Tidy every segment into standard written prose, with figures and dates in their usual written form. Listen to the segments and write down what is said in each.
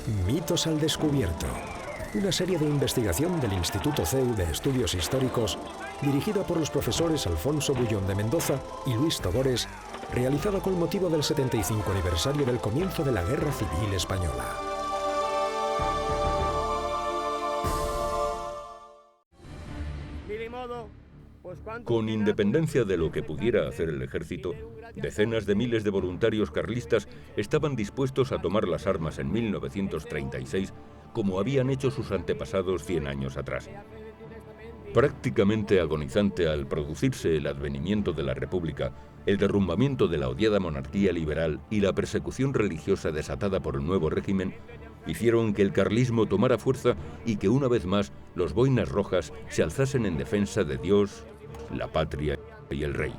Mitos al descubierto. Una serie de investigación del Instituto CEU de Estudios Históricos, dirigida por los profesores Alfonso Bullón de Mendoza y Luis Todores, realizada con motivo del 75 aniversario del comienzo de la Guerra Civil Española. Con independencia de lo que pudiera hacer el ejército, decenas de miles de voluntarios carlistas estaban dispuestos a tomar las armas en 1936, como habían hecho sus antepasados 100 años atrás. Prácticamente agonizante al producirse el advenimiento de la República, el derrumbamiento de la odiada monarquía liberal y la persecución religiosa desatada por el nuevo régimen, hicieron que el carlismo tomara fuerza y que una vez más los boinas rojas se alzasen en defensa de Dios, la patria y el rey.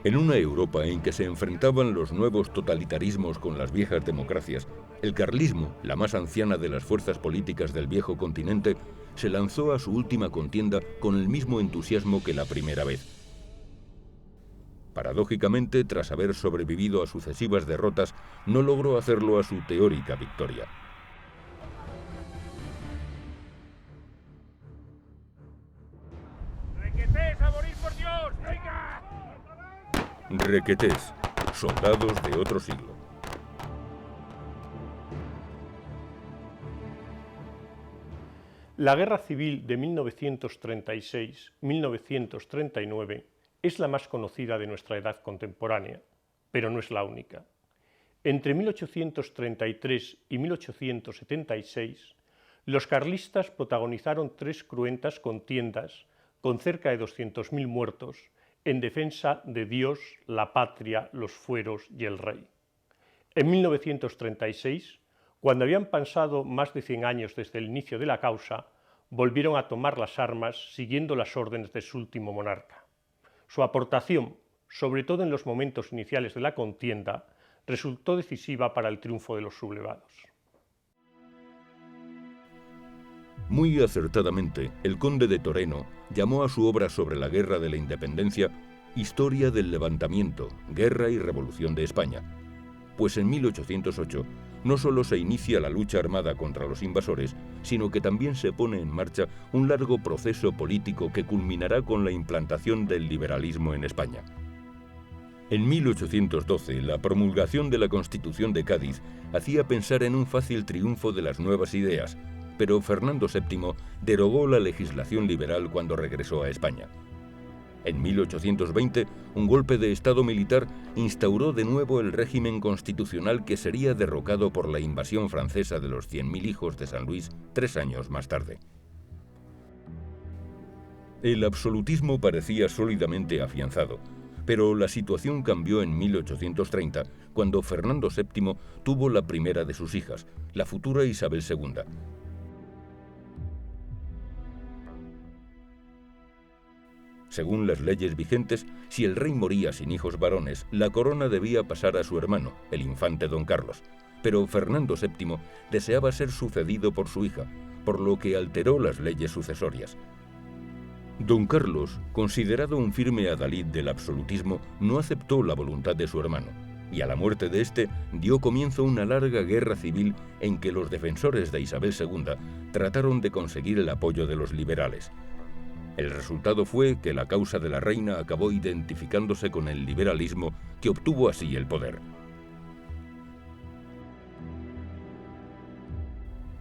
En una Europa en que se enfrentaban los nuevos totalitarismos con las viejas democracias, el carlismo, la más anciana de las fuerzas políticas del viejo continente, se lanzó a su última contienda con el mismo entusiasmo que la primera vez. Paradójicamente, tras haber sobrevivido a sucesivas derrotas, no logró hacerlo a su teórica victoria. ¡Requetés, a morir por Dios! ¡Venga! Requetés, soldados de otro siglo. La Guerra Civil de 1936-1939 es la más conocida de nuestra edad contemporánea, pero no es la única. Entre 1833 y 1876, los carlistas protagonizaron 3 cruentas contiendas con cerca de 200.000 muertos en defensa de Dios, la patria, los fueros y el rey. En 1936, cuando habían pasado más de 100 años desde el inicio de la causa, volvieron a tomar las armas siguiendo las órdenes de su último monarca. Su aportación, sobre todo en los momentos iniciales de la contienda, resultó decisiva para el triunfo de los sublevados. Muy acertadamente, el conde de Toreno llamó a su obra sobre la Guerra de la Independencia Historia del Levantamiento, Guerra y Revolución de España, pues en 1808 no solo se inicia la lucha armada contra los invasores, sino que también se pone en marcha un largo proceso político que culminará con la implantación del liberalismo en España. En 1812, la promulgación de la Constitución de Cádiz hacía pensar en un fácil triunfo de las nuevas ideas, pero Fernando VII derogó la legislación liberal cuando regresó a España. En 1820, un golpe de Estado militar instauró de nuevo el régimen constitucional que sería derrocado por la invasión francesa de los 100.000 hijos de San Luis 3 años más tarde. El absolutismo parecía sólidamente afianzado, pero la situación cambió en 1830, cuando Fernando VII tuvo la primera de sus hijas, la futura Isabel II. Según las leyes vigentes, si el rey moría sin hijos varones, la corona debía pasar a su hermano, el infante don Carlos, pero Fernando VII deseaba ser sucedido por su hija, por lo que alteró las leyes sucesorias. Don Carlos, considerado un firme adalid del absolutismo, no aceptó la voluntad de su hermano, y a la muerte de este dio comienzo una larga guerra civil en que los defensores de Isabel II trataron de conseguir el apoyo de los liberales. El resultado fue que la causa de la reina acabó identificándose con el liberalismo, que obtuvo así el poder.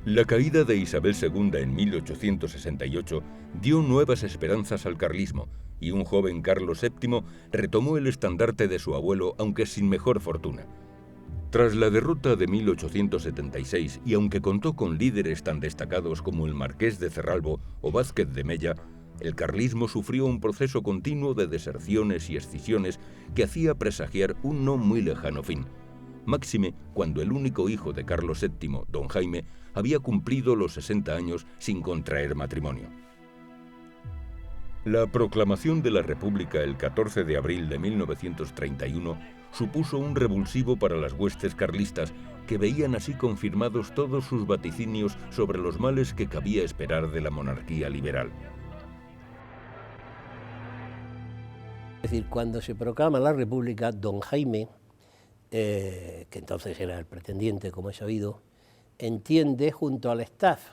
La caída de Isabel II en 1868 dio nuevas esperanzas al carlismo, y un joven Carlos VII retomó el estandarte de su abuelo, aunque sin mejor fortuna. Tras la derrota de 1876, y aunque contó con líderes tan destacados como el Marqués de Cerralbo o Vázquez de Mella, el carlismo sufrió un proceso continuo de deserciones y escisiones que hacía presagiar un no muy lejano fin. Máxime cuando el único hijo de Carlos VII, don Jaime, había cumplido los 60 años sin contraer matrimonio. La proclamación de la República el 14 de abril de 1931 supuso un revulsivo para las huestes carlistas, que veían así confirmados todos sus vaticinios sobre los males que cabía esperar de la monarquía liberal. Es decir, cuando se proclama la República, don Jaime que entonces era el pretendiente, como he sabido, entiende junto al staff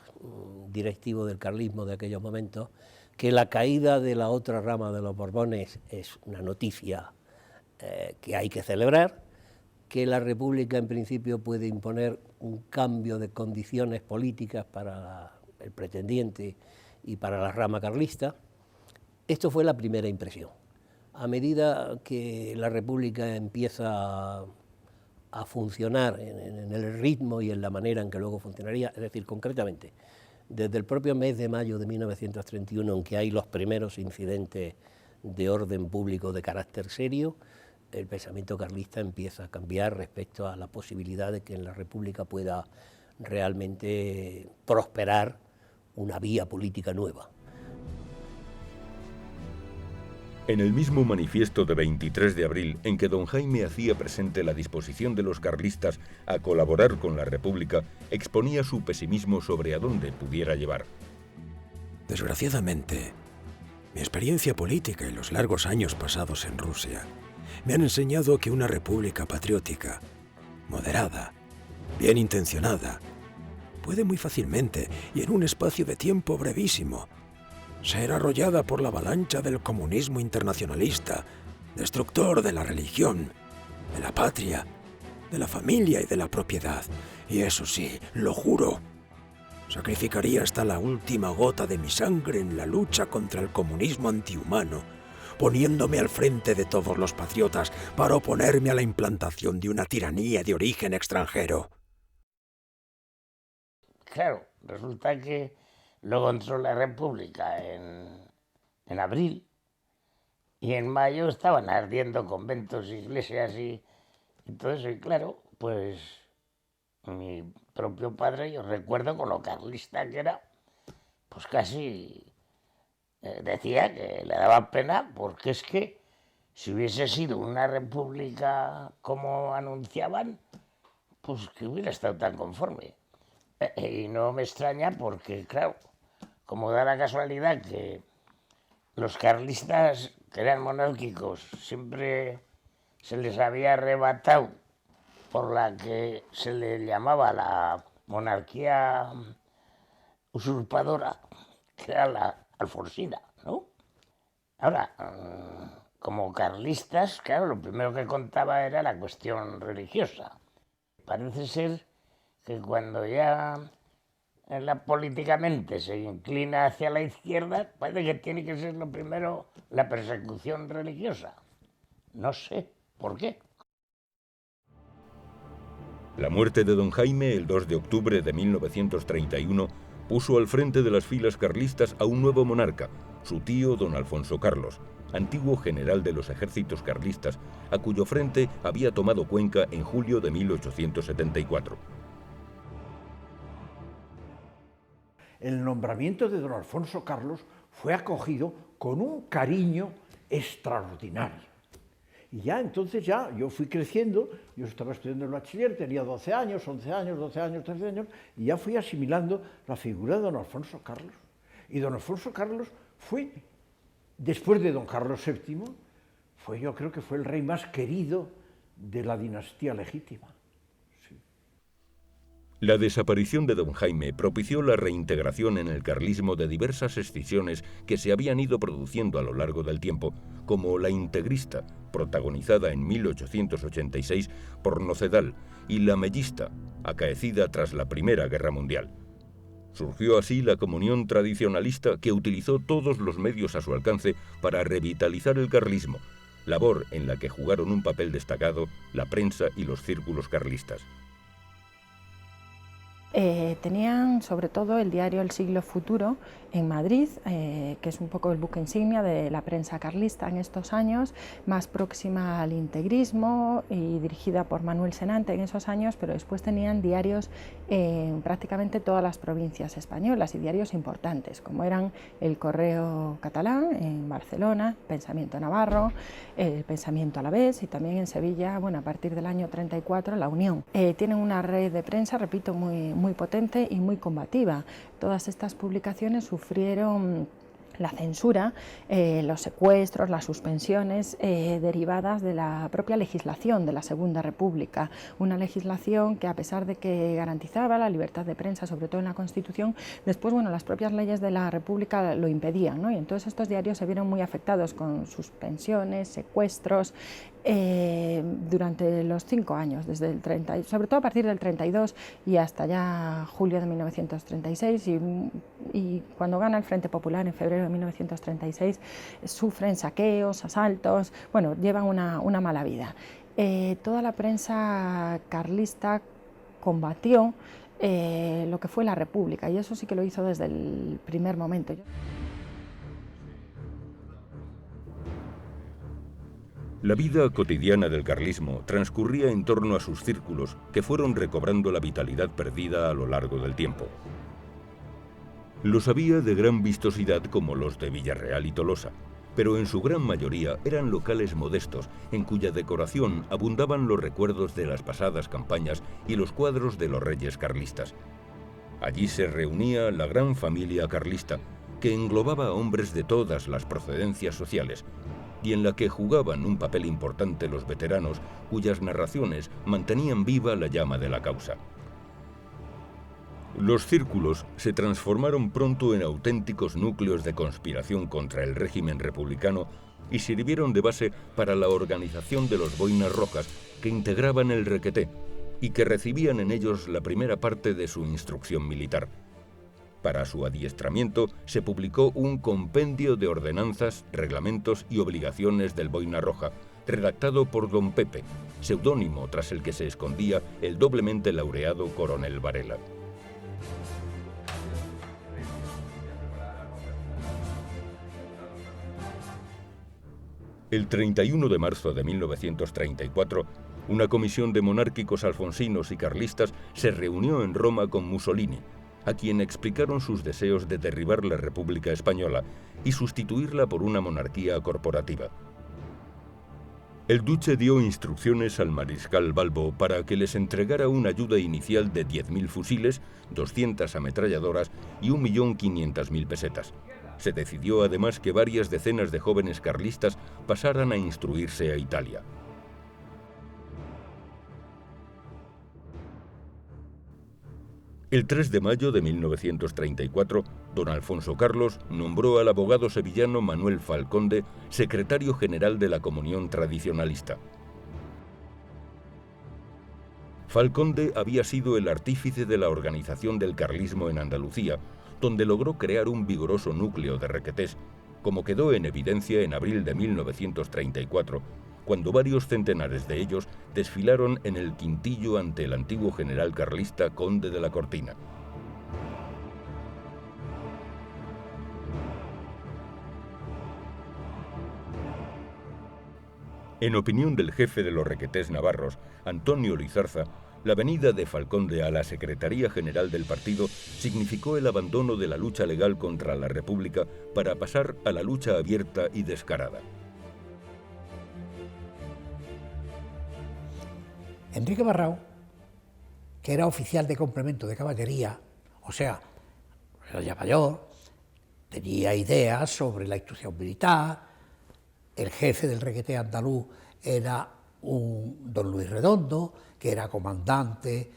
directivo del carlismo de aquellos momentos que la caída de la otra rama de los Borbones es una noticia que hay que celebrar, que la República en principio puede imponer un cambio de condiciones políticas para el pretendiente y para la rama carlista. Esto fue la primera impresión. A medida que la República empieza a funcionar en el ritmo y en la manera en que luego funcionaría, es decir, concretamente, desde el propio mes de mayo de 1931, en que hay los primeros incidentes de orden público de carácter serio, el pensamiento carlista empieza a cambiar respecto a la posibilidad de que en la República pueda realmente prosperar una vía política nueva. En el mismo manifiesto de 23 de abril, en que don Jaime hacía presente la disposición de los carlistas a colaborar con la República, exponía su pesimismo sobre a dónde pudiera llevar. Desgraciadamente, mi experiencia política y los largos años pasados en Rusia me han enseñado que una república patriótica, moderada, bien intencionada, puede muy fácilmente y en un espacio de tiempo brevísimo ser arrollada por la avalancha del comunismo internacionalista, destructor de la religión, de la patria, de la familia y de la propiedad. Y eso sí, lo juro, sacrificaría hasta la última gota de mi sangre en la lucha contra el comunismo antihumano, poniéndome al frente de todos los patriotas para oponerme a la implantación de una tiranía de origen extranjero. Claro, resulta que luego entró la República en abril y en mayo estaban ardiendo conventos, iglesias y todo eso. Y claro, pues mi propio padre, yo recuerdo con lo carlista que era, pues casi decía que le daba pena, porque es que si hubiese sido una república como anunciaban, pues que hubiera estado tan conforme. Y no me extraña porque, claro, como da la casualidad que los carlistas, que eran monárquicos, siempre se les había arrebatado por la que se le llamaba la monarquía usurpadora, que era la alfonsina, ¿no? Ahora, como carlistas, claro, lo primero que contaba era la cuestión religiosa. Parece ser que cuando ya políticamente se inclina hacia la izquierda, parece que tiene que ser lo primero la persecución religiosa. No sé por qué. La muerte de don Jaime, el 2 de octubre de 1931, puso al frente de las filas carlistas a un nuevo monarca, su tío don Alfonso Carlos, antiguo general de los ejércitos carlistas, a cuyo frente había tomado Cuenca en julio de 1874. El nombramiento de don Alfonso Carlos fue acogido con un cariño extraordinario. Y ya entonces yo fui creciendo, yo estaba estudiando el bachiller, tenía 12 años, 11 años, 12 años, 13 años, y ya fui asimilando la figura de don Alfonso Carlos. Y don Alfonso Carlos fue, después de don Carlos VII, yo creo que fue el rey más querido de la dinastía legítima. La desaparición de don Jaime propició la reintegración en el carlismo de diversas escisiones que se habían ido produciendo a lo largo del tiempo, como la integrista, protagonizada en 1886 por Nocedal, y la mellista, acaecida tras la Primera Guerra Mundial. Surgió así la comunión tradicionalista que utilizó todos los medios a su alcance para revitalizar el carlismo, labor en la que jugaron un papel destacado la prensa y los círculos carlistas. Tenían sobre todo el diario El Siglo Futuro en Madrid, que es un poco el buque insignia de la prensa carlista en estos años, más próxima al integrismo y dirigida por Manuel Senante en esos años, pero después tenían diarios en prácticamente todas las provincias españolas y diarios importantes, como eran el Correo Catalán en Barcelona, Pensamiento Navarro, el Pensamiento Alavés y también en Sevilla, bueno, a partir del año 34, La Unión. Tienen una red de prensa, repito, muy potente y muy combativa. Todas estas publicaciones sufrieron la censura, los secuestros, las suspensiones derivadas de la propia legislación de la Segunda República, una legislación que, a pesar de que garantizaba la libertad de prensa, sobre todo en la Constitución, después, bueno, las propias leyes de la República lo impedían, ¿no? Y entonces estos diarios se vieron muy afectados con suspensiones, secuestros, durante los 5 años, desde el 30, sobre todo a partir del 32 y hasta ya julio de 1936, y cuando gana el Frente Popular en febrero de 1936 sufren saqueos, asaltos, bueno, llevan una mala vida. Toda la prensa carlista combatió lo que fue la República, y eso sí que lo hizo desde el primer momento. La vida cotidiana del carlismo transcurría en torno a sus círculos, que fueron recobrando la vitalidad perdida a lo largo del tiempo. Los había de gran vistosidad, como los de Villarreal y Tolosa, pero en su gran mayoría eran locales modestos, en cuya decoración abundaban los recuerdos de las pasadas campañas y los cuadros de los reyes carlistas. Allí se reunía la gran familia carlista, que englobaba a hombres de todas las procedencias sociales, y en la que jugaban un papel importante los veteranos, cuyas narraciones mantenían viva la llama de la causa. Los círculos se transformaron pronto en auténticos núcleos de conspiración contra el régimen republicano y sirvieron de base para la organización de los boinas rojas, que integraban el Requeté y que recibían en ellos la primera parte de su instrucción militar. Para su adiestramiento se publicó un compendio de ordenanzas, reglamentos y obligaciones del Boina Roja, redactado por Don Pepe, seudónimo tras el que se escondía el doblemente laureado coronel Varela. El 31 de marzo de 1934, una comisión de monárquicos alfonsinos y carlistas se reunió en Roma con Mussolini, a quien explicaron sus deseos de derribar la República Española y sustituirla por una monarquía corporativa. El duce dio instrucciones al mariscal Balbo para que les entregara una ayuda inicial de 10.000 fusiles, 200 ametralladoras y 1.500.000 pesetas. Se decidió además que varias decenas de jóvenes carlistas pasaran a instruirse a Italia. El 3 de mayo de 1934, don Alfonso Carlos nombró al abogado sevillano Manuel Falconde secretario general de la Comunión Tradicionalista. Falconde había sido el artífice de la organización del carlismo en Andalucía, donde logró crear un vigoroso núcleo de requetés, como quedó en evidencia en abril de 1934, cuando varios centenares de ellos desfilaron en el Quintillo ante el antiguo general carlista Conde de la Cortina. En opinión del jefe de los requetés navarros, Antonio Lizarza, la venida de Falconde a la Secretaría General del partido significó el abandono de la lucha legal contra la República para pasar a la lucha abierta y descarada. Enrique Barrao, que era oficial de complemento de caballería, o sea, era ya mayor, tenía ideas sobre la instrucción militar. El jefe del requeté andaluz era un don Luis Redondo, que era comandante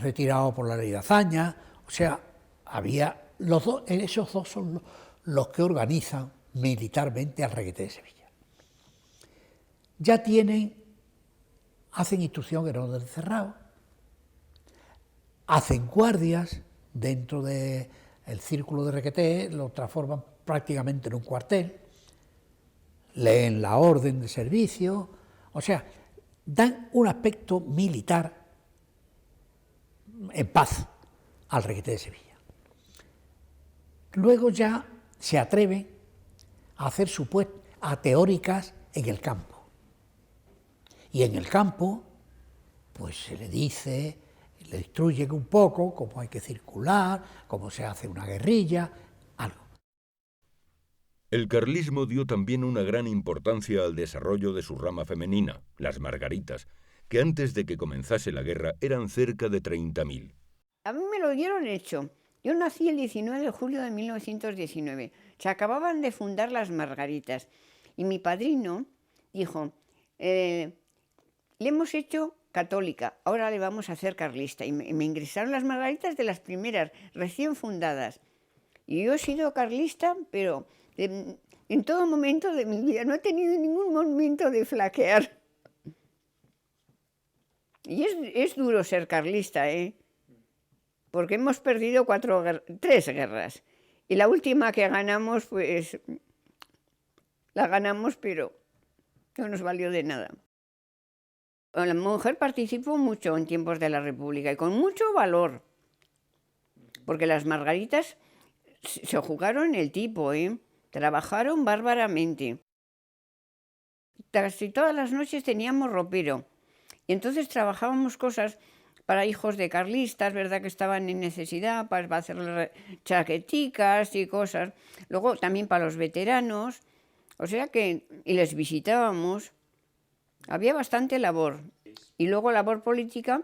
retirado por la ley de hazaña. O sea, había los dos, esos dos son los que organizan militarmente al requeté de Sevilla. Ya hacen instrucción en orden cerrado, hacen guardias dentro del círculo de requeté, lo transforman prácticamente en un cuartel, leen la orden de servicio, o sea, dan un aspecto militar en paz al requeté de Sevilla. Luego ya se atreven a hacer a teóricas en el campo. Y en el campo, pues se le dice, le instruyen un poco cómo hay que circular, cómo se hace una guerrilla, algo. El carlismo dio también una gran importancia al desarrollo de su rama femenina, las margaritas, que antes de que comenzase la guerra eran cerca de 30.000. A mí me lo dieron hecho, Yo nací el 19 de julio de 1919. Se acababan de fundar las Margaritas. Y mi padrino dijo, le hemos hecho católica, ahora le vamos a hacer carlista. Y me ingresaron las Margaritas de las primeras, recién fundadas. Y yo he sido carlista, pero en todo momento de mi vida no he tenido ningún momento de flaquear. Y es duro ser carlista, ¿eh? Porque hemos perdido 3 guerras. Y la última que ganamos, pues, la ganamos, pero no nos valió de nada. La mujer participó mucho en tiempos de la República y con mucho valor. Porque las Margaritas se jugaron el tipo, ¿eh? Trabajaron bárbaramente. Casi todas las noches teníamos ropero. Y entonces trabajábamos cosas para hijos de carlistas, ¿verdad? Que estaban en necesidad, para hacer chaqueticas y cosas. Luego también para los veteranos. O sea que, y les visitábamos. Había bastante labor. Y luego labor política,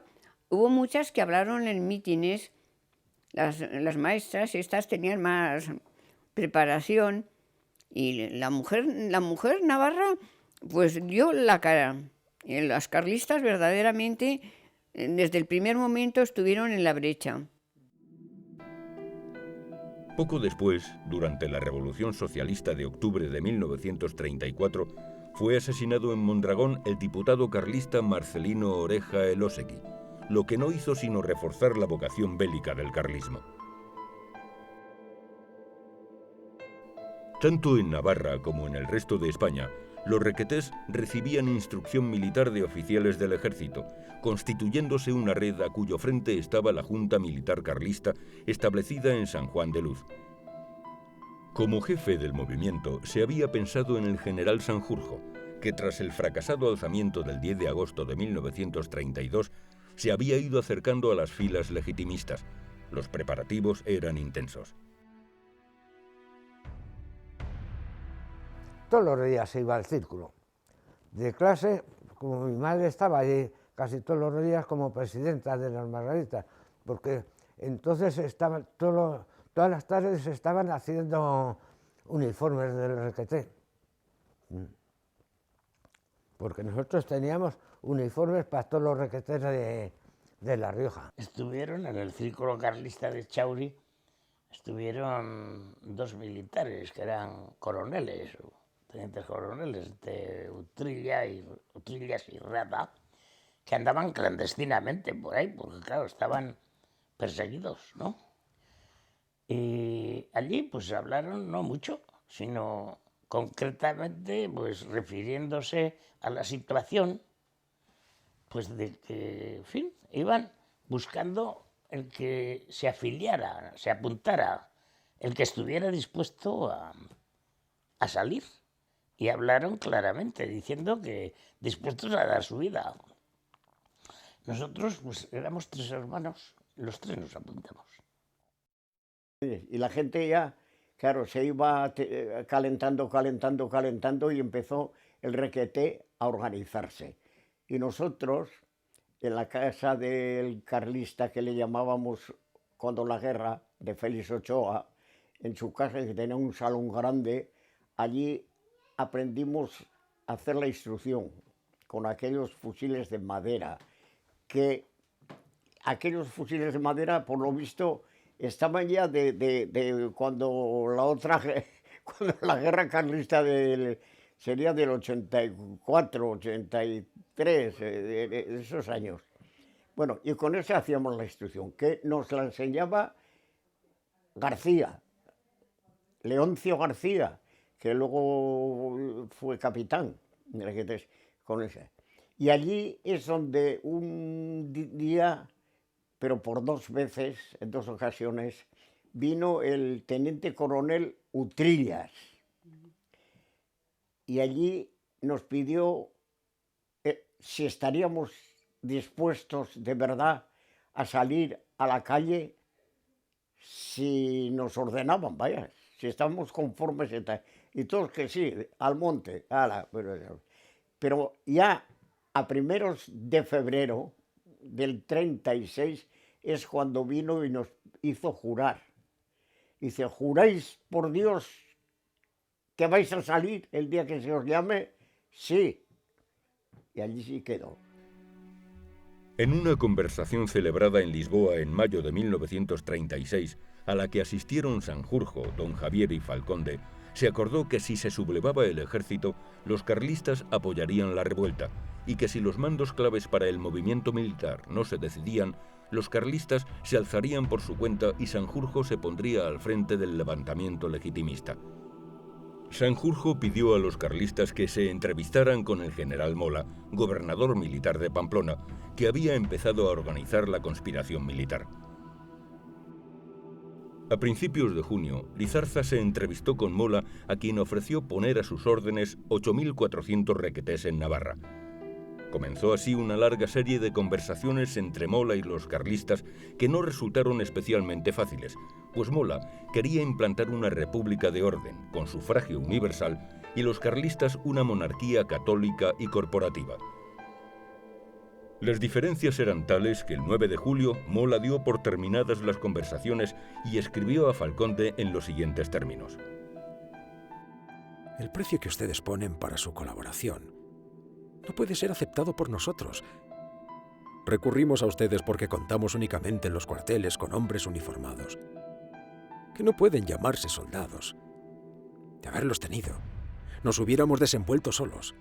hubo muchas que hablaron en mítines. Las maestras, estas tenían más preparación. Y la mujer navarra, pues dio la cara. Y las carlistas verdaderamente, desde el primer momento, estuvieron en la brecha. Poco después, durante la Revolución Socialista de octubre de 1934, fue asesinado en Mondragón el diputado carlista Marcelino Oreja Elósegui, lo que no hizo sino reforzar la vocación bélica del carlismo. Tanto en Navarra como en el resto de España, los requetés recibían instrucción militar de oficiales del ejército, constituyéndose una red a cuyo frente estaba la Junta Militar Carlista establecida en San Juan de Luz. Como jefe del movimiento se había pensado en el general Sanjurjo, que tras el fracasado alzamiento del 10 de agosto de 1932 se había ido acercando a las filas legitimistas. Los preparativos eran intensos. Todos los días se iba al círculo. De clase, como mi madre estaba allí casi todos los días como presidenta de las Margaritas, porque entonces estaban todas las tardes se estaban haciendo uniformes del requeté. Porque nosotros teníamos uniformes para todos los requetés de La Rioja. Estuvieron en el círculo carlista de Chauri, estuvieron 2 militares que eran coroneles, tenientes coroneles de Utrillas y Rata, que andaban clandestinamente por ahí, porque claro, estaban perseguidos, ¿no? Y allí pues hablaron no mucho, sino concretamente pues refiriéndose a la situación, pues de que, en fin, iban buscando el que se afiliara, se apuntara, el que estuviera dispuesto a salir. Y hablaron claramente, diciendo que dispuestos a dar su vida. Nosotros pues éramos 3 hermanos, los 3 nos apuntamos. Y la gente ya, claro, se iba calentando y empezó el requeté a organizarse. Y nosotros, en la casa del carlista que le llamábamos cuando la guerra, de Félix Ochoa, en su casa que tenía un salón grande, allí aprendimos a hacer la instrucción con aquellos fusiles de madera, que aquellos fusiles de madera, por lo visto, estaban ya de cuando la guerra carlista sería del 84, 83, de esos años. Bueno, y con eso hacíamos la instrucción, que nos la enseñaba García, Leoncio García, que luego fue capitán, con ese. Y allí es donde un día, pero por 2 veces, en 2 ocasiones, vino el teniente coronel Utrillas. Y allí nos pidió si estaríamos dispuestos de verdad a salir a la calle si nos ordenaban, vaya, si estábamos conformes y tal. Y todos que sí, al monte, ala. Pero ya a primeros de febrero del 36 es cuando vino y hizo jurar. Dice, ¿juráis por Dios que vais a salir el día que se os llame? Sí. Y allí sí quedó. En una conversación celebrada en Lisboa en mayo de 1936, a la que asistieron Sanjurjo, don Javier y Falconde, se acordó que si se sublevaba el ejército, los carlistas apoyarían la revuelta, y que si los mandos claves para el movimiento militar no se decidían, los carlistas se alzarían por su cuenta y Sanjurjo se pondría al frente del levantamiento legitimista. Sanjurjo pidió a los carlistas que se entrevistaran con el general Mola, gobernador militar de Pamplona, que había empezado a organizar la conspiración militar. A principios de junio, Lizarza se entrevistó con Mola, a quien ofreció poner a sus órdenes 8.400 requetés en Navarra. Comenzó así una larga serie de conversaciones entre Mola y los carlistas que no resultaron especialmente fáciles, pues Mola quería implantar una república de orden, con sufragio universal, y los carlistas una monarquía católica y corporativa. Las diferencias eran tales que el 9 de julio Mola dio por terminadas las conversaciones y escribió a Falconde en los siguientes términos. El precio que ustedes ponen para su colaboración no puede ser aceptado por nosotros. Recurrimos a ustedes porque contamos únicamente en los cuarteles con hombres uniformados, que no pueden llamarse soldados. De haberlos tenido, nos hubiéramos desenvuelto solos.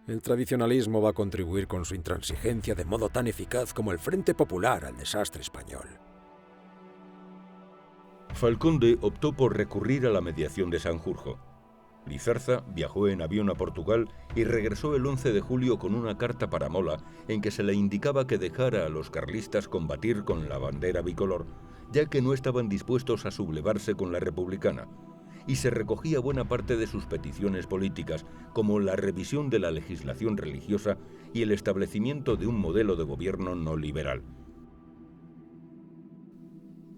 El tradicionalismo va a contribuir con su intransigencia de modo tan eficaz como el Frente Popular al desastre español. Falconde optó por recurrir a la mediación de Sanjurjo. Lizarza viajó en avión a Portugal y regresó el 11 de julio con una carta para Mola en que se le indicaba que dejara a los carlistas combatir con la bandera bicolor, ya que no estaban dispuestos a sublevarse con la republicana, y se recogía buena parte de sus peticiones políticas, como la revisión de la legislación religiosa y el establecimiento de un modelo de gobierno no liberal.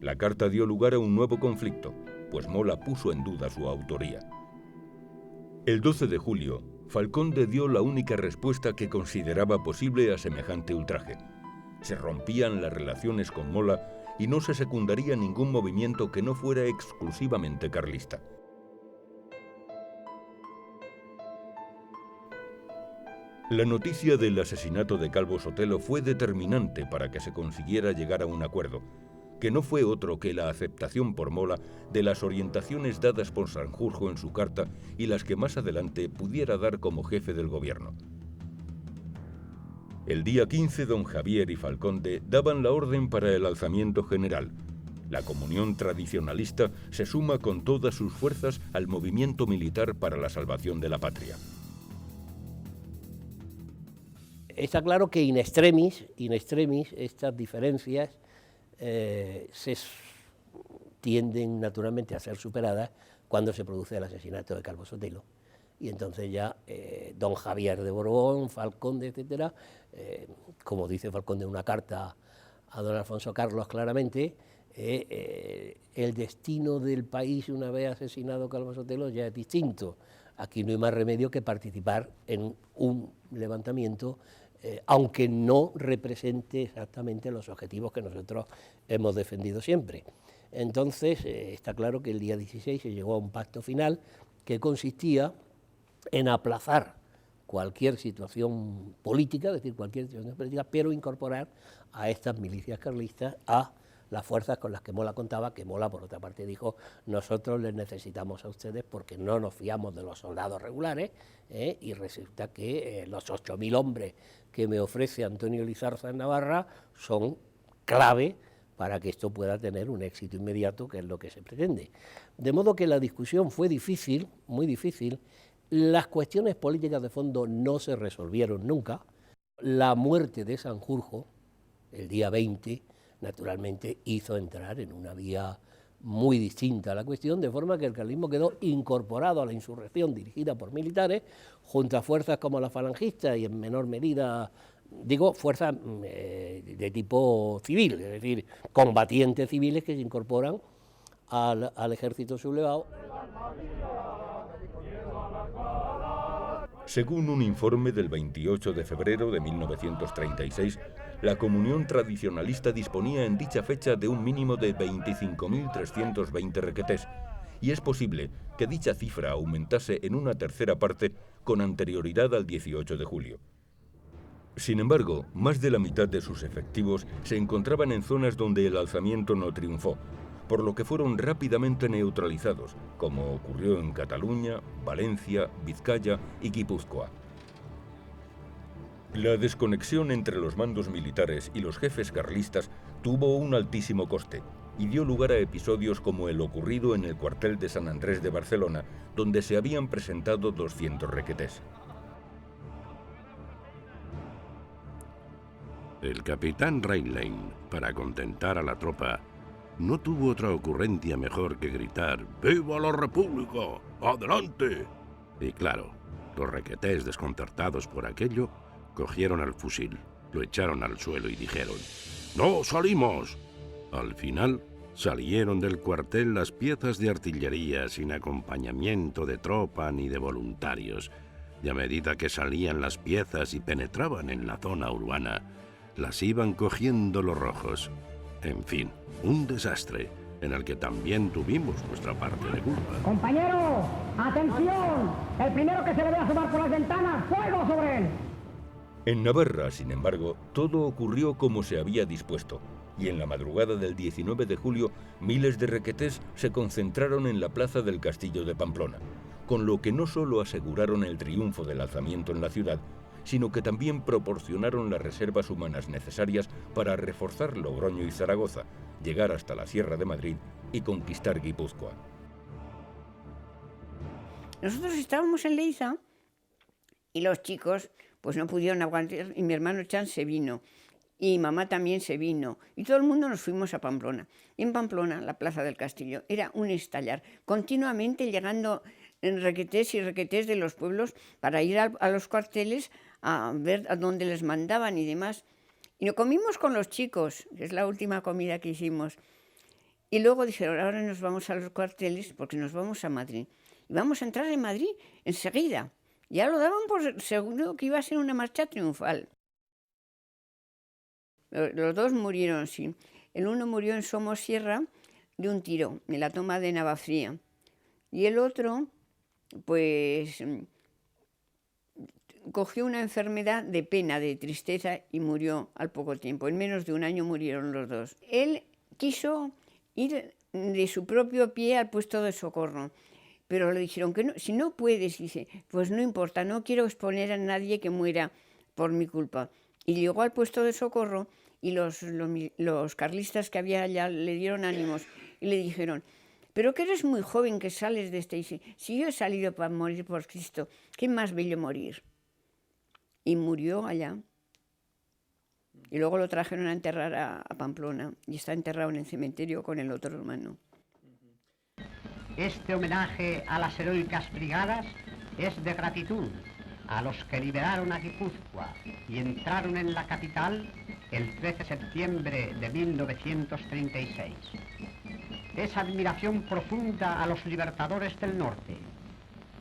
La carta dio lugar a un nuevo conflicto, pues Mola puso en duda su autoría. El 12 de julio, Falconde dio la única respuesta que consideraba posible a semejante ultraje. Se rompían las relaciones con Mola y no se secundaría ningún movimiento que no fuera exclusivamente carlista. La noticia del asesinato de Calvo Sotelo fue determinante para que se consiguiera llegar a un acuerdo, que no fue otro que la aceptación por Mola de las orientaciones dadas por Sanjurjo en su carta y las que más adelante pudiera dar como jefe del gobierno. El día 15, don Javier y Falconde daban la orden para el alzamiento general. La comunión tradicionalista se suma con todas sus fuerzas al movimiento militar para la salvación de la patria. Está claro que in extremis estas diferencias se tienden naturalmente a ser superadas cuando se produce el asesinato de Calvo Sotelo. Y entonces ya don Javier de Borbón, Falconde, etcétera, como dice Falconde en una carta a don Alfonso Carlos claramente, el destino del país una vez asesinado Calvo Sotelo ya es distinto. Aquí no hay más remedio que participar en un levantamiento aunque no represente exactamente los objetivos que nosotros hemos defendido siempre. Entonces, está claro que el día 16 se llegó a un pacto final que consistía en aplazar cualquier situación política, es decir, cualquier situación política, pero incorporar a estas milicias carlistas a las fuerzas con las que Mola contaba, que Mola, por otra parte, dijo, nosotros les necesitamos a ustedes porque no nos fiamos de los soldados regulares, y resulta que los 8.000 hombres que me ofrece Antonio Lizarza en Navarra son clave para que esto pueda tener un éxito inmediato, que es lo que se pretende. De modo que la discusión fue difícil, muy difícil, las cuestiones políticas de fondo no se resolvieron nunca. La muerte de Sanjurjo, el día 20, naturalmente hizo entrar en una vía muy distinta a la cuestión, de forma que el carlismo quedó incorporado a la insurrección dirigida por militares, junto a fuerzas como la falangista y en menor medida, digo, fuerzas de tipo civil, es decir, combatientes civiles que se incorporan al ejército sublevado. Según un informe del 28 de febrero de 1936, la comunión tradicionalista disponía en dicha fecha de un mínimo de 25.320 requetés, y es posible que dicha cifra aumentase en una tercera parte con anterioridad al 18 de julio. Sin embargo, más de la mitad de sus efectivos se encontraban en zonas donde el alzamiento no triunfó, por lo que fueron rápidamente neutralizados, como ocurrió en Cataluña, Valencia, Vizcaya y Guipúzcoa. La desconexión entre los mandos militares y los jefes carlistas tuvo un altísimo coste y dio lugar a episodios como el ocurrido en el cuartel de San Andrés de Barcelona, donde se habían presentado 200 requetés. El capitán Reinlein, para contentar a la tropa, no tuvo otra ocurrencia mejor que gritar «¡Viva la República! ¡Adelante!». Y claro, los requetés, desconcertados por aquello, cogieron al fusil, lo echaron al suelo y dijeron «¡No salimos!». Al final, salieron del cuartel las piezas de artillería sin acompañamiento de tropa ni de voluntarios, y a medida que salían las piezas y penetraban en la zona urbana, las iban cogiendo los rojos. En fin, un desastre en el que también tuvimos nuestra parte de culpa. ¡Compañero! ¡Atención! El primero que se le vea asomar por las ventanas, ¡fuego sobre él! En Navarra, sin embargo, todo ocurrió como se había dispuesto, y en la madrugada del 19 de julio, miles de requetés se concentraron en la plaza del Castillo de Pamplona, con lo que no solo aseguraron el triunfo del alzamiento en la ciudad, sino que también proporcionaron las reservas humanas necesarias para reforzar Logroño y Zaragoza, llegar hasta la Sierra de Madrid y conquistar Guipúzcoa. Nosotros estábamos en Leiza y los chicos pues no pudieron aguantar, y mi hermano Chan se vino, y mamá también se vino, y todo el mundo nos fuimos a Pamplona. Y en Pamplona, la plaza del Castillo, era un estallar, continuamente llegando en requetés y requetés de los pueblos para ir a los cuarteles a ver a dónde les mandaban y demás. Y lo comimos con los chicos, que es la última comida que hicimos. Y luego dijeron, ahora nos vamos a los cuarteles porque nos vamos a Madrid. Y vamos a entrar en Madrid enseguida. Ya lo daban por seguro que iba a ser una marcha triunfal. Los dos murieron, sí. El uno murió en Somosierra de un tiro, en la toma de Navafría. Y el otro, pues, cogió una enfermedad de pena, de tristeza, y murió al poco tiempo. En menos de un año murieron los dos. Él quiso ir de su propio pie al puesto de socorro, pero le dijeron que no, si no puedes, dice, pues no importa, no quiero exponer a nadie que muera por mi culpa. Y llegó al puesto de socorro y los carlistas que había allá le dieron ánimos y le dijeron, pero que eres muy joven que sales de este. Y dice, si yo he salido para morir por Cristo, ¿qué más bello morir? Y murió allá. Y luego lo trajeron a enterrar a Pamplona y está enterrado en el cementerio con el otro hermano. Este homenaje a las heroicas brigadas es de gratitud a los que liberaron a Guipúzcoa y entraron en la capital el 13 de septiembre de 1936. Es admiración profunda a los libertadores del norte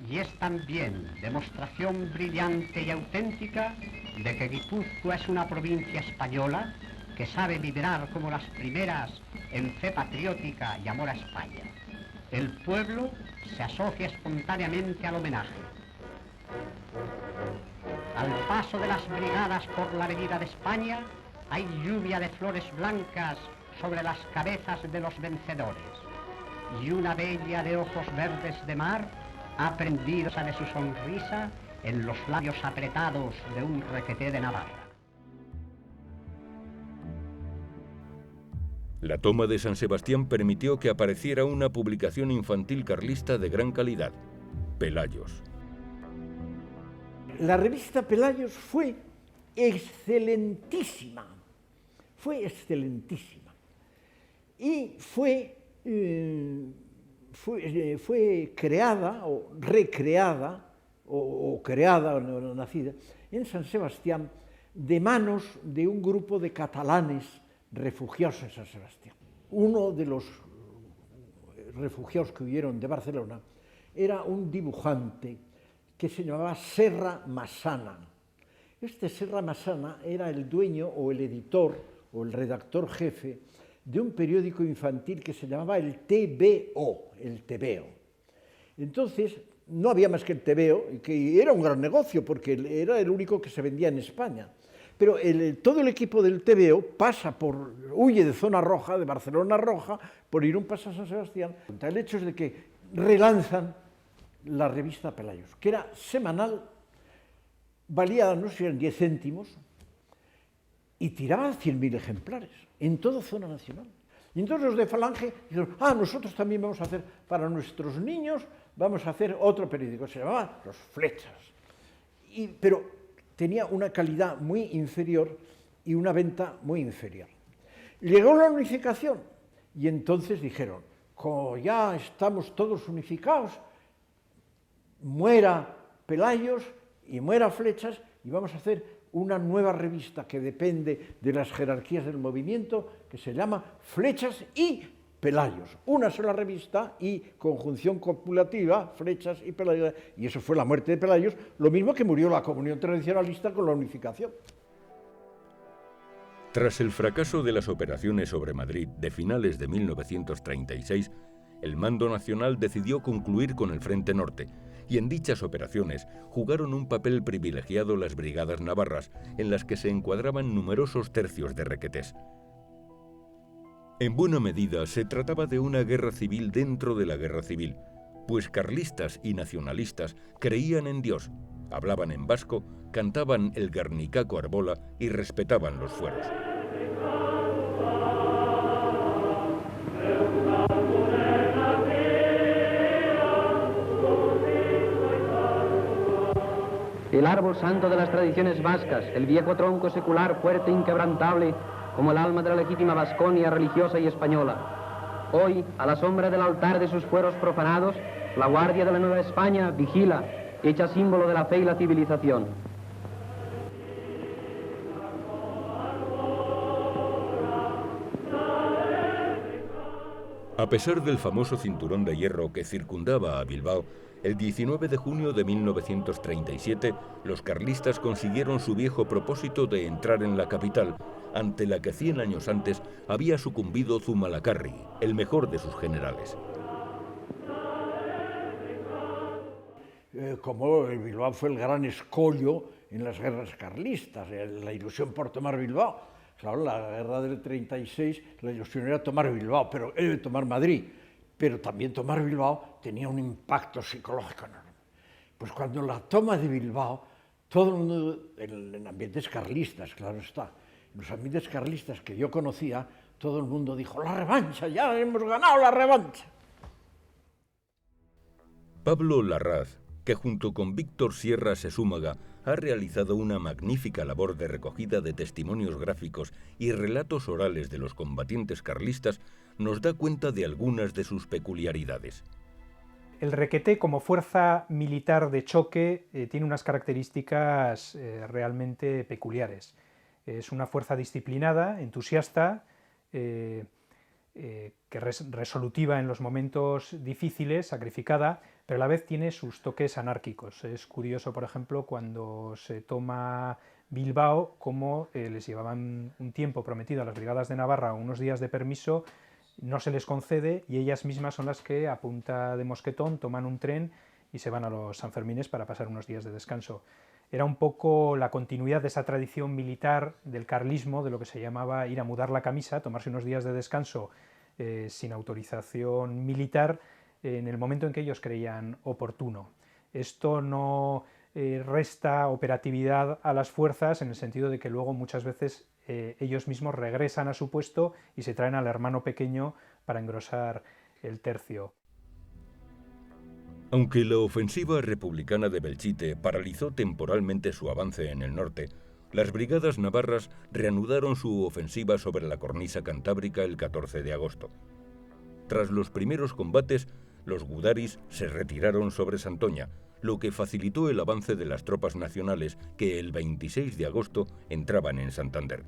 y es también demostración brillante y auténtica de que Guipúzcoa es una provincia española que sabe vibrar como las primeras en fe patriótica y amor a España. El pueblo se asocia espontáneamente al homenaje. Al paso de las brigadas por la avenida de España hay lluvia de flores blancas sobre las cabezas de los vencedores y una bella de ojos verdes de mar ha prendido de su sonrisa en los labios apretados de un requeté de Navarra. La toma de San Sebastián permitió que apareciera una publicación infantil carlista de gran calidad, Pelayos. La revista Pelayos fue excelentísima, y fue creada o recreada o creada o nacida en San Sebastián de manos de un grupo de catalanes refugiados en San Sebastián. Uno de los refugiados que huyeron de Barcelona era un dibujante que se llamaba Serra Massana. Este Serra Massana era el dueño o el editor o el redactor jefe de un periódico infantil que se llamaba el TVO, el TVO. Entonces, no había más que el TVO, que era un gran negocio porque era el único que se vendía en España. Pero todo el equipo del TVO huye de Zona Roja, de Barcelona Roja, por Irún pasa San Sebastián. El hecho es de que relanzan la revista Pelayos, que era semanal, valía, no sé si eran 10 céntimos, y tiraban 100.000 ejemplares en toda zona nacional. Y entonces los de Falange dijeron, nosotros también vamos a hacer para nuestros niños, vamos a hacer otro periódico, se llamaba Los Flechas. Pero tenía una calidad muy inferior y una venta muy inferior. Llegó la unificación y entonces dijeron, como ya estamos todos unificados, muera Pelayos y muera Flechas y vamos a hacer una nueva revista que depende de las jerarquías del movimiento, que se llama Flechas y Pelayos. Una sola revista y conjunción copulativa, Flechas y Pelayos. Y eso fue la muerte de Pelayos, lo mismo que murió la Comunión Tradicionalista con la unificación. Tras el fracaso de las operaciones sobre Madrid de finales de 1936, el mando nacional decidió concluir con el Frente Norte, y en dichas operaciones jugaron un papel privilegiado las brigadas navarras, en las que se encuadraban numerosos tercios de requetés. En buena medida se trataba de una guerra civil dentro de la guerra civil, pues carlistas y nacionalistas creían en Dios, hablaban en vasco, cantaban el Guernicaco Arbola y respetaban los fueros. El árbol santo de las tradiciones vascas, el viejo tronco secular, fuerte e inquebrantable, como el alma de la legítima Vasconia religiosa y española. Hoy, a la sombra del altar de sus fueros profanados, la Guardia de la Nueva España vigila, hecha símbolo de la fe y la civilización. A pesar del famoso cinturón de hierro que circundaba a Bilbao, el 19 de junio de 1937, los carlistas consiguieron su viejo propósito de entrar en la capital, ante la que 100 años antes había sucumbido Zumalacárregui, el mejor de sus generales. Como Bilbao fue el gran escollo en las guerras carlistas, la ilusión por tomar Bilbao. Claro, la guerra del 36, la ilusión era tomar Bilbao, tomar Madrid, pero también tomar Bilbao tenía un impacto psicológico enorme. Pues cuando la toma de Bilbao, todo el mundo, en ambientes carlistas, claro está, en los ambientes carlistas que yo conocía, todo el mundo dijo, la revancha, ya hemos ganado la revancha. Pablo Larraz, que junto con Víctor Sierra Sesúmaga ha realizado una magnífica labor de recogida de testimonios gráficos y relatos orales de los combatientes carlistas, nos da cuenta de algunas de sus peculiaridades. El requeté como fuerza militar de choque tiene unas características realmente peculiares. Es una fuerza disciplinada, entusiasta, resolutiva en los momentos difíciles, sacrificada, pero a la vez tiene sus toques anárquicos. Es curioso, por ejemplo, cuando se toma Bilbao, cómo les llevaban un tiempo prometido a las brigadas de Navarra, unos días de permiso, no se les concede y ellas mismas son las que a punta de mosquetón toman un tren y se van a los Sanfermines para pasar unos días de descanso. Era un poco la continuidad de esa tradición militar del carlismo, de lo que se llamaba ir a mudar la camisa, tomarse unos días de descanso sin autorización militar, en el momento en que ellos creían oportuno. Esto no resta operatividad a las fuerzas en el sentido de que luego muchas veces ellos mismos regresan a su puesto y se traen al hermano pequeño para engrosar el tercio. Aunque la ofensiva republicana de Belchite paralizó temporalmente su avance en el norte, las brigadas navarras reanudaron su ofensiva sobre la cornisa cantábrica el 14 de agosto. Tras los primeros combates, los gudaris se retiraron sobre Santoña, lo que facilitó el avance de las tropas nacionales que el 26 de agosto entraban en Santander.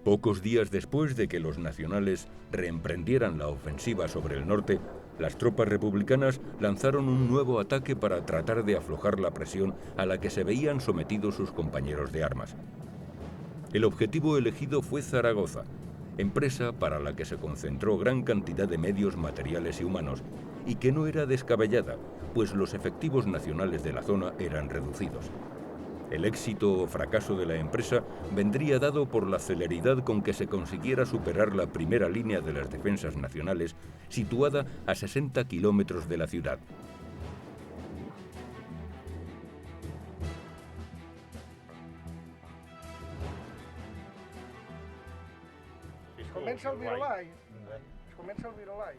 Pocos días después de que los nacionales reemprendieran la ofensiva sobre el norte, las tropas republicanas lanzaron un nuevo ataque para tratar de aflojar la presión a la que se veían sometidos sus compañeros de armas. El objetivo elegido fue Zaragoza, empresa para la que se concentró gran cantidad de medios materiales y humanos, y que no era descabellada, pues los efectivos nacionales de la zona eran reducidos. El éxito o fracaso de la empresa vendría dado por la celeridad con que se consiguiera superar la primera línea de las defensas nacionales, situada a 60 kilómetros de la ciudad. Comença el virolai. Comença el virolai.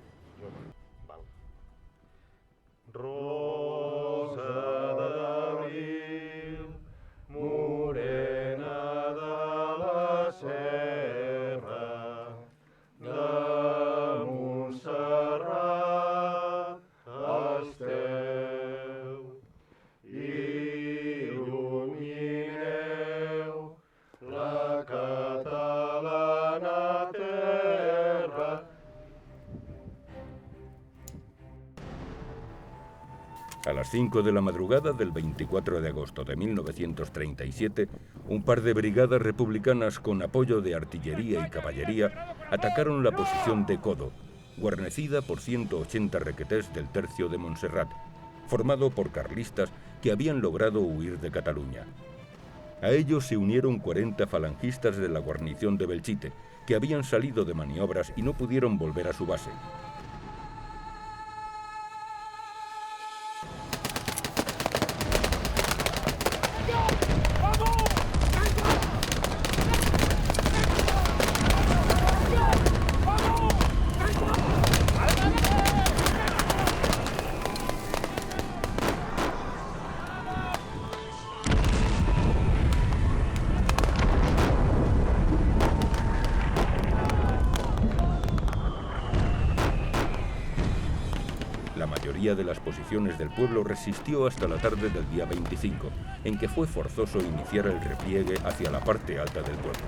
Rosa d'abril, morena de la serra, de Montserrat esteu, il·lumineu la catalana terra. A las 5 de la madrugada del 24 de agosto de 1937, un par de brigadas republicanas con apoyo de artillería y caballería atacaron la posición de Codo, guarnecida por 180 requetés del tercio de Montserrat, formado por carlistas que habían logrado huir de Cataluña. A ellos se unieron 40 falangistas de la guarnición de Belchite, que habían salido de maniobras y no pudieron volver a su base. La mayoría de las posiciones del pueblo resistió hasta la tarde del día 25, en que fue forzoso iniciar el repliegue hacia la parte alta del pueblo.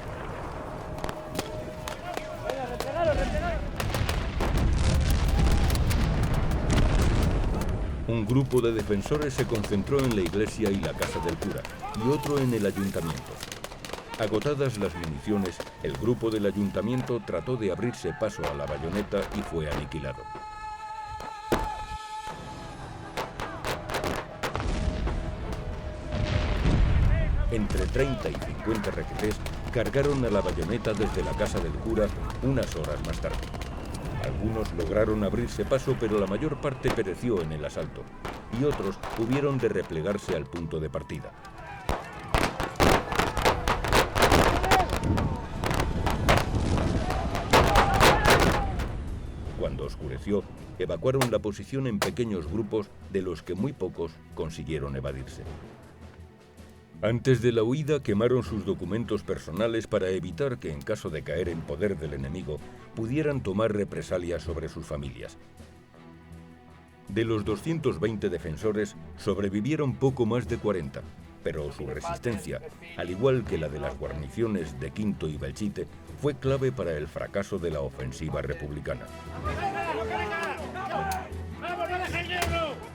Un grupo de defensores se concentró en la iglesia y la casa del cura, y otro en el ayuntamiento. Agotadas las municiones, el grupo del ayuntamiento trató de abrirse paso a la bayoneta y fue aniquilado. Entre 30 y 50 requetés cargaron a la bayoneta desde la casa del cura unas horas más tarde. Algunos lograron abrirse paso, pero la mayor parte pereció en el asalto, y otros hubieron de replegarse al punto de partida. Cuando oscureció, evacuaron la posición en pequeños grupos, de los que muy pocos consiguieron evadirse. Antes de la huida, quemaron sus documentos personales para evitar que, en caso de caer en poder del enemigo, pudieran tomar represalias sobre sus familias. De los 220 defensores, sobrevivieron poco más de 40, pero su resistencia, al igual que la de las guarniciones de Quinto y Belchite, fue clave para el fracaso de la ofensiva republicana. ¡Vamos, no dejes hierro!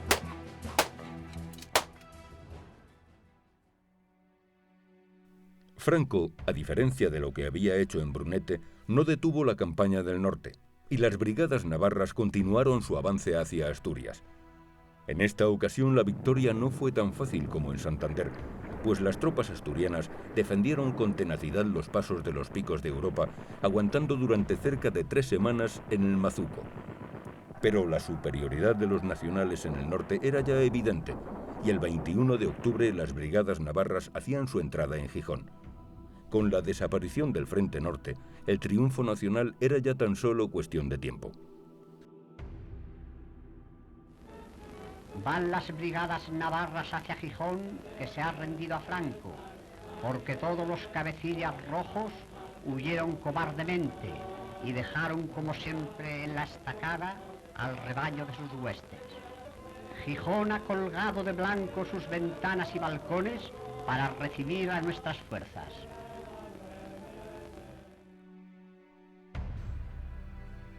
Franco, a diferencia de lo que había hecho en Brunete, no detuvo la campaña del norte, y las brigadas navarras continuaron su avance hacia Asturias. En esta ocasión la victoria no fue tan fácil como en Santander, pues las tropas asturianas defendieron con tenacidad los pasos de los picos de Europa, aguantando durante cerca de 3 semanas en el Mazuco. Pero la superioridad de los nacionales en el norte era ya evidente, y el 21 de octubre las brigadas navarras hacían su entrada en Gijón. Con la desaparición del Frente Norte, el triunfo nacional era ya tan solo cuestión de tiempo. Van las brigadas navarras hacia Gijón, que se ha rendido a Franco, porque todos los cabecillas rojos huyeron cobardemente y dejaron, como siempre, en la estacada al rebaño de sus huestes. Gijón ha colgado de blanco sus ventanas y balcones para recibir a nuestras fuerzas.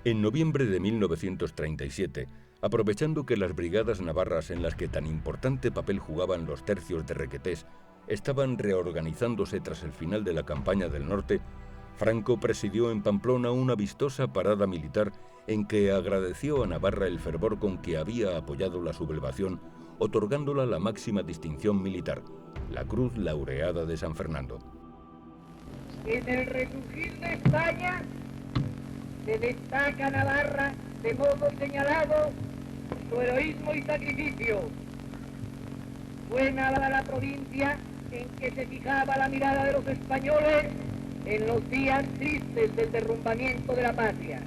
En noviembre de 1937, aprovechando que las brigadas navarras en las que tan importante papel jugaban los tercios de Requetés estaban reorganizándose tras el final de la campaña del norte, Franco presidió en Pamplona una vistosa parada militar en que agradeció a Navarra el fervor con que había apoyado la sublevación, otorgándola la máxima distinción militar, la Cruz Laureada de San Fernando. En el resurgir de España se destaca Navarra de modo señalado por su heroísmo y sacrificio. Fue Navarra la provincia en que se fijaba la mirada de los españoles en los días tristes del derrumbamiento de la patria.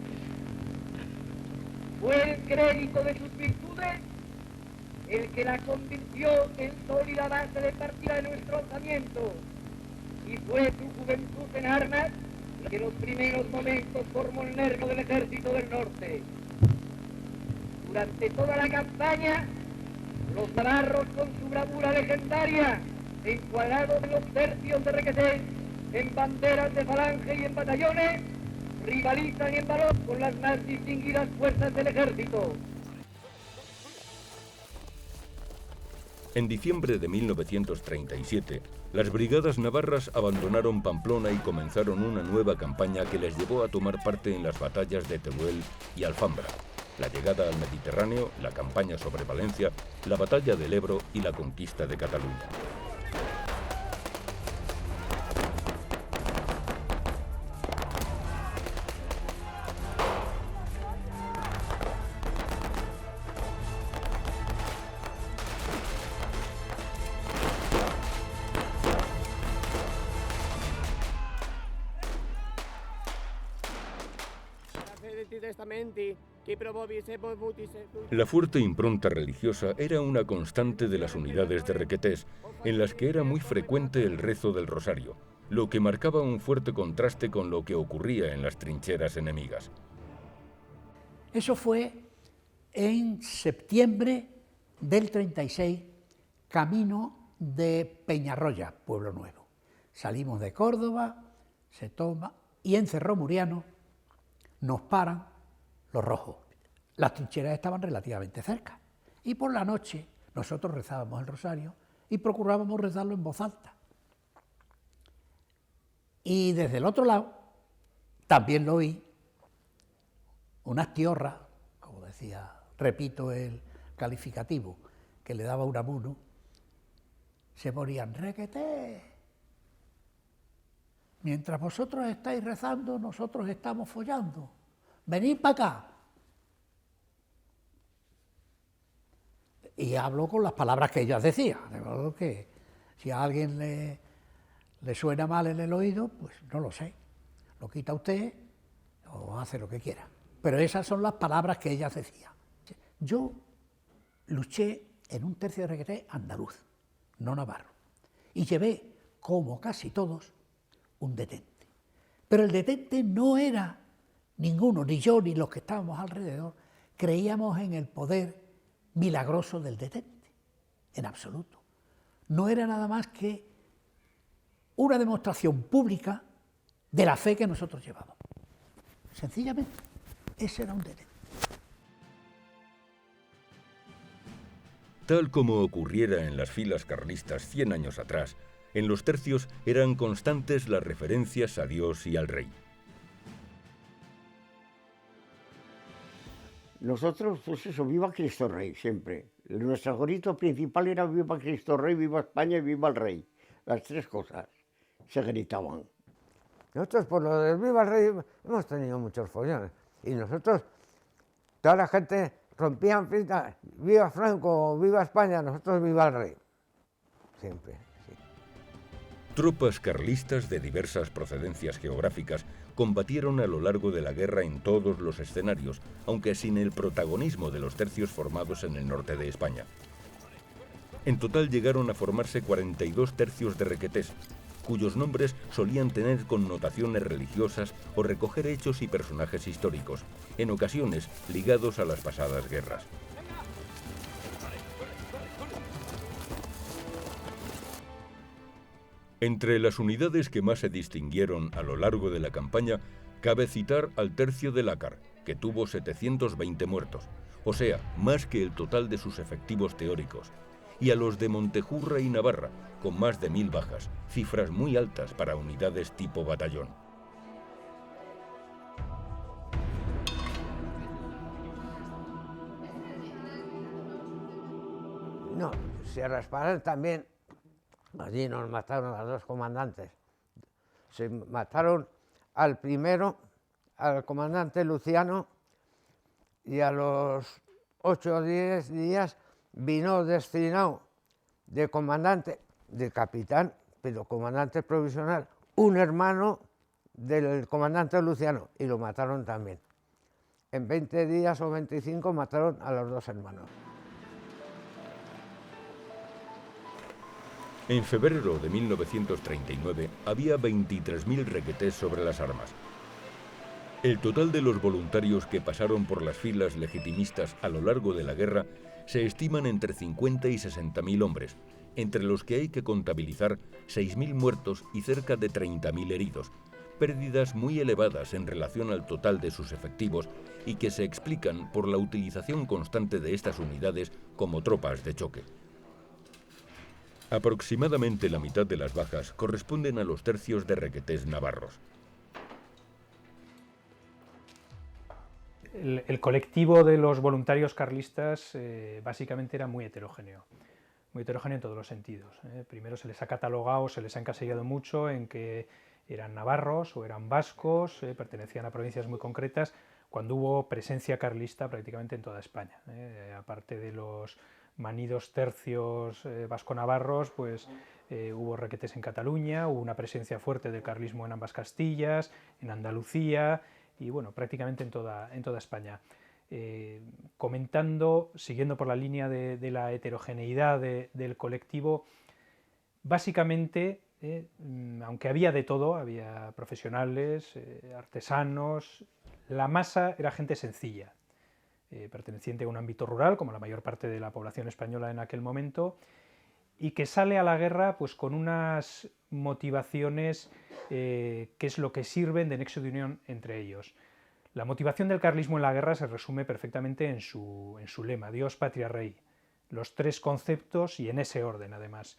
Fue el crédito de sus virtudes el que la convirtió en sólida base de partida de nuestro alzamiento, y fue su juventud en armas la que en los primeros momentos formó el nervio del ejército del norte. Durante toda la campaña, los navarros con su bravura legendaria, encuadrados en los tercios de Requetés, en banderas de falange y en batallones, rivalizan en valor con las más distinguidas fuerzas del ejército. En diciembre de 1937, las brigadas navarras abandonaron Pamplona y comenzaron una nueva campaña que les llevó a tomar parte en las batallas de Teruel y Alfambra, la llegada al Mediterráneo, la campaña sobre Valencia, la batalla del Ebro y la conquista de Cataluña. La fuerte impronta religiosa era una constante de las unidades de Requetés, en las que era muy frecuente el rezo del rosario, lo que marcaba un fuerte contraste con lo que ocurría en las trincheras enemigas. Eso fue en septiembre del 36, camino de Peñarroya, Pueblo Nuevo. Salimos de Córdoba, se toma, y en Cerro Muriano nos paran los rojos. Las trincheras estaban relativamente cerca y por la noche nosotros rezábamos el rosario y procurábamos rezarlo en voz alta. Y desde el otro lado también lo oí, unas tiorras, como decía, repito el calificativo que le daba Unamuno, se ponían Requetés. Mientras vosotros estáis rezando, nosotros estamos follando. Venid para acá. Y hablo con las palabras que ellas decían, de modo que si a alguien le suena mal en el oído, pues no lo sé, lo quita usted o hace lo que quiera. Pero esas son las palabras que ellas decían. Yo luché en un tercio de Requetés andaluz, no navarro, y llevé, como casi todos, un detente. Pero el detente no era ninguno, ni yo ni los que estábamos alrededor, creíamos en el poder milagroso del detente, en absoluto. No era nada más que una demostración pública de la fe que nosotros llevábamos. Sencillamente, ese era un detente. Tal como ocurriera en las filas carlistas 100 años atrás, en los tercios eran constantes las referencias a Dios y al rey. Nosotros, pues eso, viva Cristo Rey, siempre. Nuestro grito principal era viva Cristo Rey, viva España y viva el Rey. Las tres cosas se gritaban. Nosotros por lo del viva el Rey hemos tenido muchos follones. Y nosotros, toda la gente rompían fiestas, viva Franco, viva España, nosotros viva el Rey. Siempre. Tropas carlistas de diversas procedencias geográficas combatieron a lo largo de la guerra en todos los escenarios, aunque sin el protagonismo de los tercios formados en el norte de España. En total llegaron a formarse 42 tercios de Requetés, cuyos nombres solían tener connotaciones religiosas o recoger hechos y personajes históricos, en ocasiones ligados a las pasadas guerras. Entre las unidades que más se distinguieron a lo largo de la campaña, cabe citar al tercio de Lácar, que tuvo 720 muertos, o sea, más que el total de sus efectivos teóricos, y a los de Montejurra y Navarra, con más de 1000 bajas, cifras muy altas para unidades tipo batallón. No, Sierra Espadán también, allí nos mataron a 2 comandantes. Se mataron al primero, al comandante Luciano, y a los 8 o 10 días vino destinado de comandante, de capitán, pero comandante provisional, un hermano del comandante Luciano, y lo mataron también. En 20 días o 25 mataron a los 2 hermanos. En febrero de 1939 había 23.000 requetés sobre las armas. El total de los voluntarios que pasaron por las filas legitimistas a lo largo de la guerra se estiman entre 50 y 60.000 hombres, entre los que hay que contabilizar 6.000 muertos y cerca de 30.000 heridos, pérdidas muy elevadas en relación al total de sus efectivos y que se explican por la utilización constante de estas unidades como tropas de choque. Aproximadamente la mitad de las bajas corresponden a los tercios de requetés navarros. El colectivo de los voluntarios carlistas básicamente era muy heterogéneo en todos los sentidos. Primero se les ha catalogado, se les ha encasillado mucho en que eran navarros o eran vascos, pertenecían a provincias muy concretas, cuando hubo presencia carlista prácticamente en toda España. Aparte de los manidos tercios vasco-navarros, pues hubo requetés en Cataluña, hubo una presencia fuerte del carlismo en ambas Castillas, en Andalucía y bueno, prácticamente en toda España. Comentando, siguiendo por la línea de la heterogeneidad del colectivo, básicamente, aunque había de todo, había profesionales, artesanos, la masa era gente sencilla, perteneciente a un ámbito rural, como la mayor parte de la población española en aquel momento, y que sale a la guerra pues, con unas motivaciones que es lo que sirven de nexo de unión entre ellos. La motivación del carlismo en la guerra se resume perfectamente en su lema, Dios, Patria, Rey. Los 3 conceptos y en ese orden, además.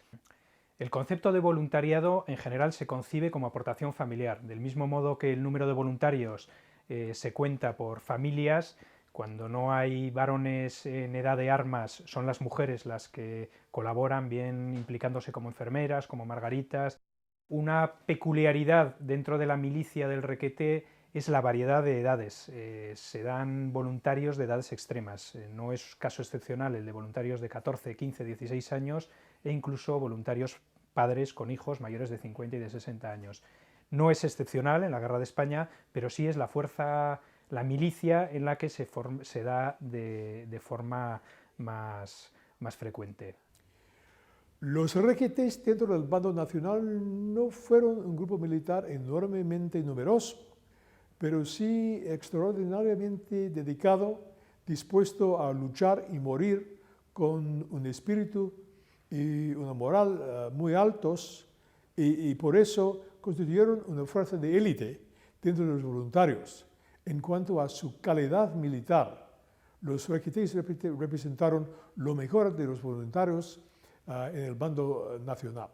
El concepto de voluntariado en general se concibe como aportación familiar, del mismo modo que el número de voluntarios se cuenta por familias. Cuando no hay varones en edad de armas, son las mujeres las que colaboran, bien implicándose como enfermeras, como margaritas. Una peculiaridad dentro de la milicia del requeté es la variedad de edades. Se dan voluntarios de edades extremas. No es caso excepcional el de voluntarios de 14, 15, 16 años e incluso voluntarios padres con hijos mayores de 50 y de 60 años. No es excepcional en la Guerra de España, pero sí es la fuerza, la milicia en la que se da de forma más frecuente. Los requetés dentro del bando nacional no fueron un grupo militar enormemente numeroso, pero sí extraordinariamente dedicado, dispuesto a luchar y morir con un espíritu y una moral muy altos, y por eso constituyeron una fuerza de élite dentro de los voluntarios. En cuanto a su calidad militar, los requetés representaron lo mejor de los voluntarios en el bando nacional.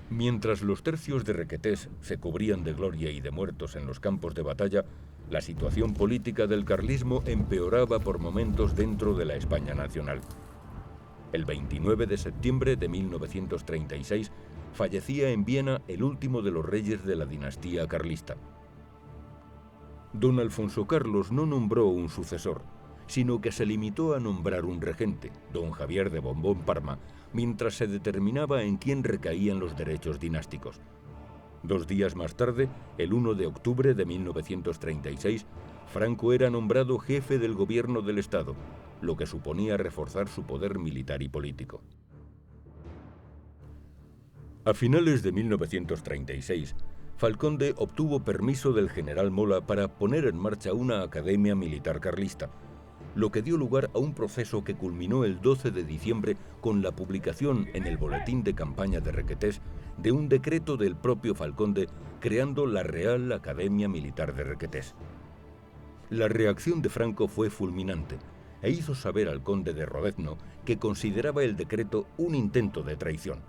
Mientras los tercios de requetés se cubrían de gloria y de muertos en los campos de batalla, la situación política del carlismo empeoraba por momentos dentro de la España nacional. El 29 de septiembre de 1936 fallecía en Viena el último de los reyes de la dinastía carlista. Don Alfonso Carlos no nombró un sucesor, sino que se limitó a nombrar un regente, don Javier de Borbón Parma, mientras se determinaba en quién recaían los derechos dinásticos. 2 días más tarde, el 1 de octubre de 1936, Franco era nombrado jefe del gobierno del Estado, lo que suponía reforzar su poder militar y político. A finales de 1936, Falconde obtuvo permiso del general Mola para poner en marcha una academia militar carlista, lo que dio lugar a un proceso que culminó el 12 de diciembre con la publicación en el Boletín de Campaña de Requetés de un decreto del propio Falconde creando la Real Academia Militar de Requetés. La reacción de Franco fue fulminante e hizo saber al conde de Rodezno que consideraba el decreto un intento de traición.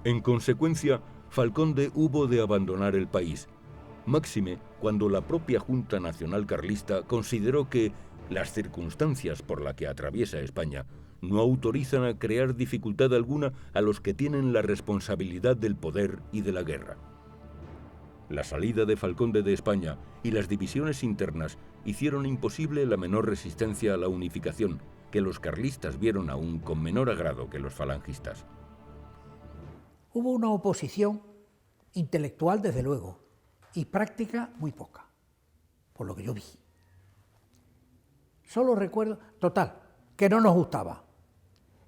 En consecuencia, Falconde hubo de abandonar el país, máxime cuando la propia Junta Nacional Carlista consideró que las circunstancias por las que atraviesa España no autorizan a crear dificultad alguna a los que tienen la responsabilidad del poder y de la guerra. La salida de Falconde de España y las divisiones internas hicieron imposible la menor resistencia a la unificación, que los carlistas vieron aún con menor agrado que los falangistas. Hubo una oposición intelectual, desde luego, y práctica muy poca, por lo que yo vi. Solo recuerdo, total, que no nos gustaba,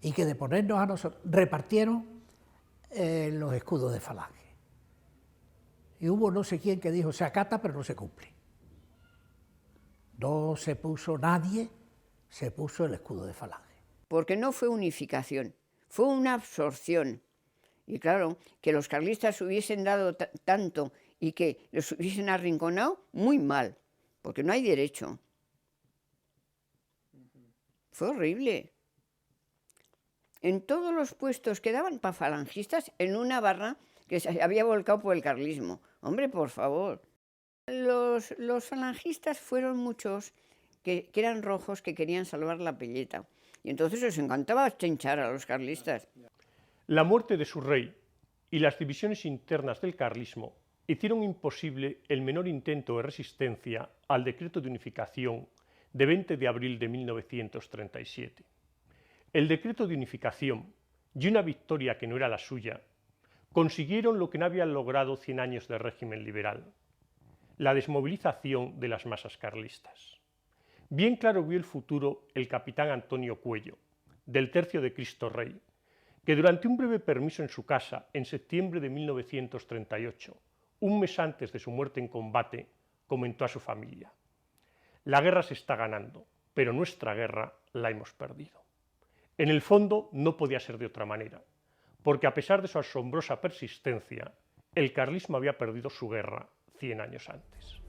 y que de ponernos a nosotros, repartieron los escudos de falange. Y hubo no sé quién que dijo, se acata pero no se cumple. No se puso nadie, se puso el escudo de falange. Porque no fue unificación, fue una absorción. Y claro, que los carlistas hubiesen dado tanto y que los hubiesen arrinconado, muy mal, porque no hay derecho. Fue horrible. En todos los puestos que daban para falangistas, en una barra que se había volcado por el carlismo. Hombre, por favor. Los falangistas fueron muchos que eran rojos, que querían salvar la pelleta. Y entonces les encantaba chinchar a los carlistas. La muerte de su rey y las divisiones internas del carlismo hicieron imposible el menor intento de resistencia al decreto de unificación de 20 de abril de 1937. El decreto de unificación y una victoria que no era la suya consiguieron lo que no habían logrado 100 años de régimen liberal: la desmovilización de las masas carlistas. Bien claro vio el futuro el capitán Antonio Cuello, del Tercio de Cristo Rey, que durante un breve permiso en su casa, en septiembre de 1938, un mes antes de su muerte en combate, comentó a su familia: la guerra se está ganando, pero nuestra guerra la hemos perdido. En el fondo no podía ser de otra manera, porque a pesar de su asombrosa persistencia, el carlismo había perdido su guerra 100 años antes.